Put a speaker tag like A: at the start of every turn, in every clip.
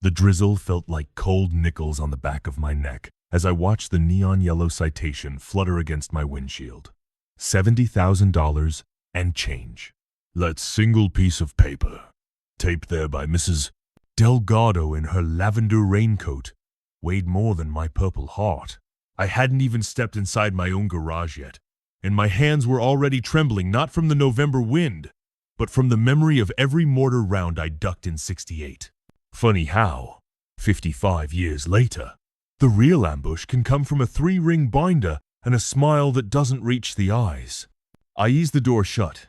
A: The drizzle felt like cold nickels on the back of my neck as I watched the neon yellow citation flutter against my windshield. $70,000 and change. That single piece of paper, taped there by Mrs. Delgado in her lavender raincoat, weighed more than my Purple Heart. I hadn't even stepped inside my own garage yet, and my hands were already trembling not from the November wind, but from the memory of every mortar round I ducked in '68. Funny how, 55 years later, the real ambush can come from a 3-ring binder and a smile that doesn't reach the eyes. I eased the door shut,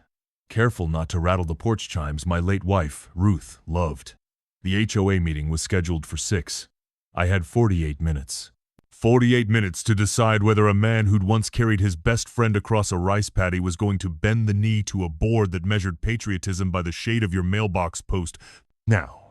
A: careful not to rattle the porch chimes my late wife, Ruth, loved. The HOA meeting was scheduled for 6. I had 48 minutes. 48 minutes to decide whether a man who'd once carried his best friend across a rice paddy was going to bend the knee to a board that measured patriotism by the shade of your mailbox post. Now,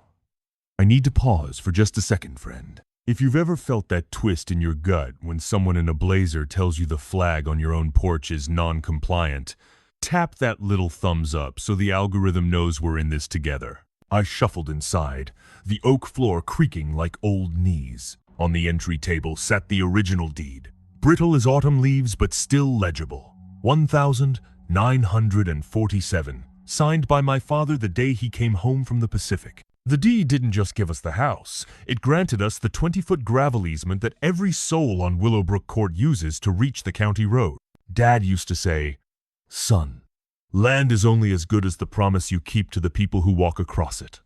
A: I need to pause for just a second, friend. If you've ever felt that twist in your gut when someone in a blazer tells you the flag on your own porch is non-compliant, tap that little thumbs up so the algorithm knows we're in this together. I shuffled inside, the oak floor creaking like old knees. On the entry table sat the original deed, brittle as autumn leaves but still legible. 1,947, signed by my father the day he came home from the Pacific. The deed didn't just give us the house, it granted us the 20-foot gravel easement that every soul on Willow Brook Court uses to reach the county road. Dad used to say, "Son, land is only as good as the promise you keep to the people who walk across it."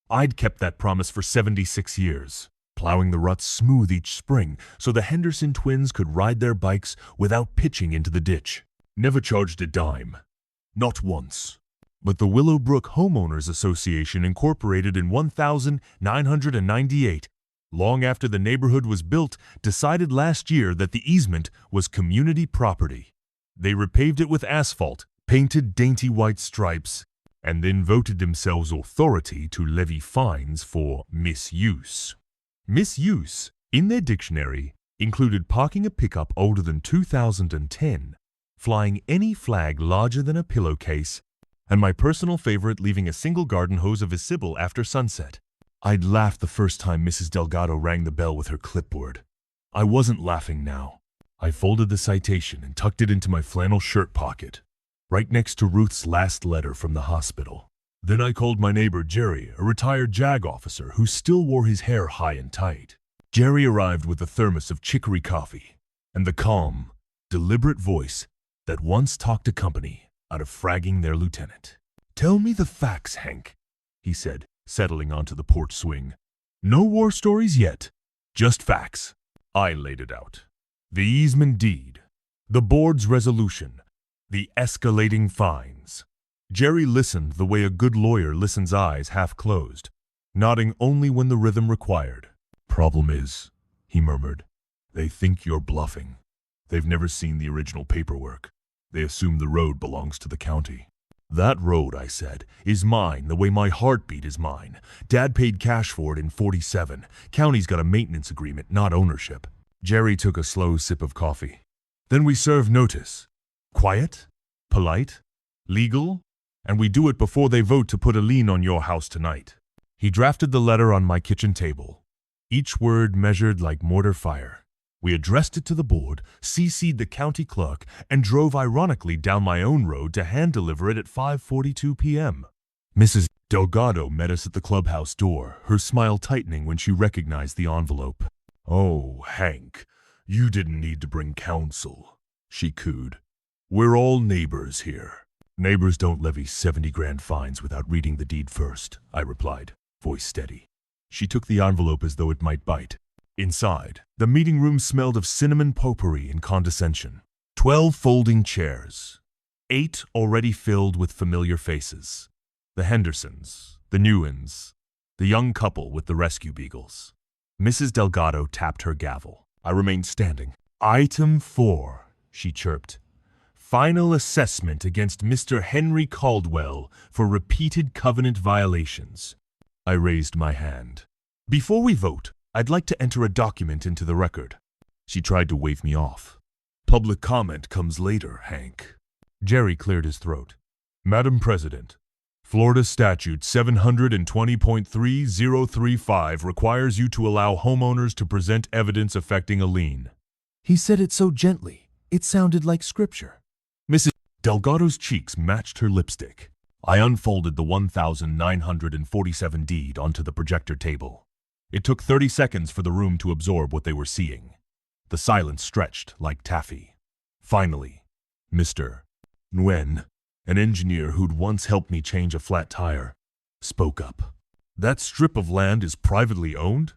A: I'd kept that promise for 76 years, plowing the ruts smooth each spring so the Henderson twins could ride their bikes without pitching into the ditch. Never charged a dime. Not once. But the Willow Brook Homeowners Association, incorporated in 1998, long after the neighborhood was built, decided last year that the easement was community property. They repaved it with asphalt, painted dainty white stripes, and then voted themselves authority to levy fines for misuse. Misuse, in their dictionary, included parking a pickup older than 2010, flying any flag larger than a pillowcase, and my personal favorite, leaving a single garden hose of a Sybil after sunset. I'd laughed the first time Mrs. Delgado rang the bell with her clipboard. I wasn't laughing now. I folded the citation and tucked it into my flannel shirt pocket, right next to Ruth's last letter from the hospital. Then I called my neighbor Jerry, a retired JAG officer who still wore his hair high and tight. Jerry arrived with a thermos of chicory coffee and the calm, deliberate voice that once talked a company out of fragging their lieutenant. "Tell me the facts, Hank," he said, settling onto the porch swing. "No war stories yet, just facts." I laid it out. The easement deed, the board's resolution, the escalating fines. Jerry listened the way a good lawyer listens, eyes half closed, nodding only when the rhythm required. "Problem is," he murmured, "they think you're bluffing. They've never seen the original paperwork. They assume the road belongs to the county." "That road," I said, "is mine the way my heartbeat is mine. Dad paid cash for it in '47. County's got a maintenance agreement, not ownership." Jerry took a slow sip of coffee. "Then we serve notice. Quiet, polite, legal, and we do it before they vote to put a lien on your house tonight." He drafted the letter on my kitchen table, each word measured like mortar fire. We addressed it to the board, CC'd the county clerk, and drove ironically down my own road to hand-deliver it at 5:42 p.m. Mrs. Delgado met us at the clubhouse door, her smile tightening when she recognized the envelope. "Oh, Hank, you didn't need to bring counsel," she cooed. "We're all neighbors here." "Neighbors don't levy 70 grand fines without reading the deed first," I replied, voice steady. She took the envelope as though it might bite. Inside, the meeting room smelled of cinnamon potpourri and condescension. 12 folding chairs, 8 already filled with familiar faces. The Hendersons, the Newans, the young couple with the rescue beagles. Mrs. Delgado tapped her gavel. I remained standing. "Item 4, she chirped. "Final assessment against Mr. Henry Caldwell for repeated covenant violations." I raised my hand. "Before we vote, I'd like to enter a document into the record." She tried to wave me off. "Public comment comes later, Hank." Jerry cleared his throat. "Madam President, Florida Statute 720.3035 requires you to allow homeowners to present evidence affecting a lien.
B: He said it so gently, it sounded like scripture.
A: Mrs. Delgado's cheeks matched her lipstick. I unfolded the 1947 deed onto the projector table. It took 30 seconds for the room to absorb what they were seeing. The silence stretched like taffy. Finally, Mr. Nguyen, an engineer who'd once helped me change a flat tire, spoke up. That strip of land is privately owned?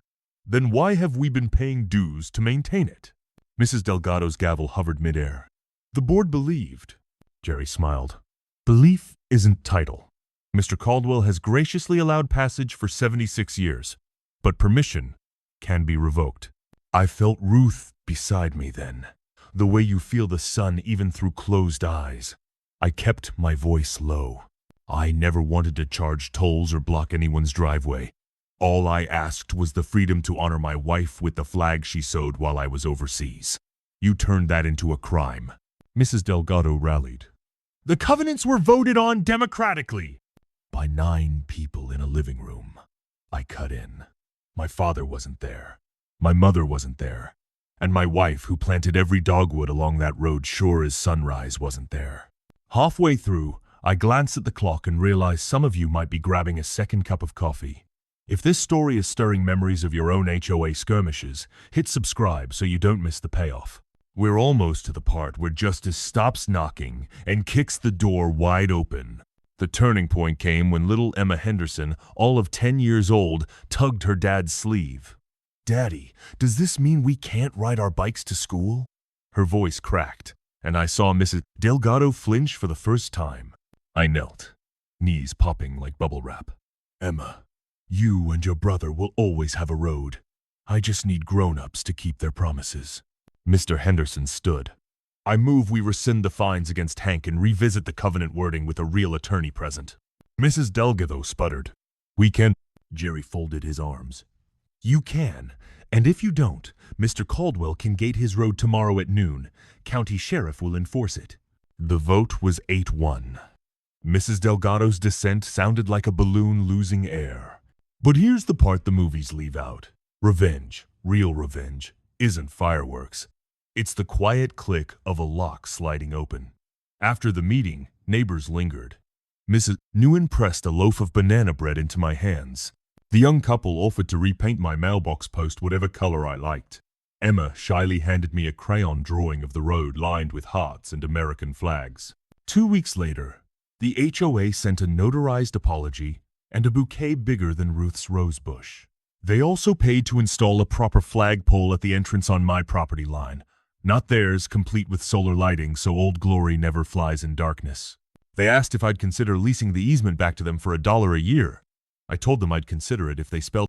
A: Then why have we been paying dues to maintain it? Mrs. Delgado's gavel hovered midair. The board believed. Jerry smiled. Belief isn't title. Mr. Caldwell has graciously allowed passage for 76 years, but permission can be revoked. I felt Ruth beside me then, the way you feel the sun even through closed eyes. I kept my voice low. I never wanted to charge tolls or block anyone's driveway. All I asked was the freedom to honor my wife with the flag she sewed while I was overseas. You turned that into a crime. Mrs. Delgado rallied. The covenants were voted on democratically by 9 people in a living room. I cut in. My father wasn't there. My mother wasn't there. And my wife, who planted every dogwood along that road sure as sunrise, wasn't there. Halfway through, I glanced at the clock and realized some of you might be grabbing a second cup of coffee. If this story is stirring memories of your own HOA skirmishes, hit subscribe so you don't miss the payoff. We're almost to the part where justice stops knocking and kicks the door wide open. The turning point came when little Emma Henderson, all of 10 years old, tugged her dad's sleeve. Daddy, does this mean we can't ride our bikes to school? Her voice cracked, and I saw Mrs. Delgado flinch for the first time. I knelt, knees popping like bubble wrap. Emma, you and your brother will always have a road. I just need grown-ups to keep their promises. Mr. Henderson stood. I move we rescind the fines against Hank and revisit the covenant wording with a real attorney present. Mrs. Delgado sputtered. We can. Jerry folded his arms. You can, and if you don't, Mr. Caldwell can gate his road tomorrow at noon. County Sheriff will enforce it. The vote was 8-1. Mrs. Delgado's dissent sounded like a balloon losing air. But here's the part the movies leave out. Revenge, real revenge, isn't fireworks. It's the quiet click of a lock sliding open. After the meeting, neighbors lingered. Mrs. Nguyen pressed a loaf of banana bread into my hands. The young couple offered to repaint my mailbox post whatever color I liked. Emma shyly handed me a crayon drawing of the road lined with hearts and American flags. 2 weeks later, the HOA sent a notarized apology and a bouquet bigger than Ruth's rose bush. They also paid to install a proper flagpole at the entrance on my property line, not theirs, complete with solar lighting so Old Glory never flies in darkness. They asked if I'd consider leasing the easement back to them for $1 a year. I told them I'd consider it if they spelled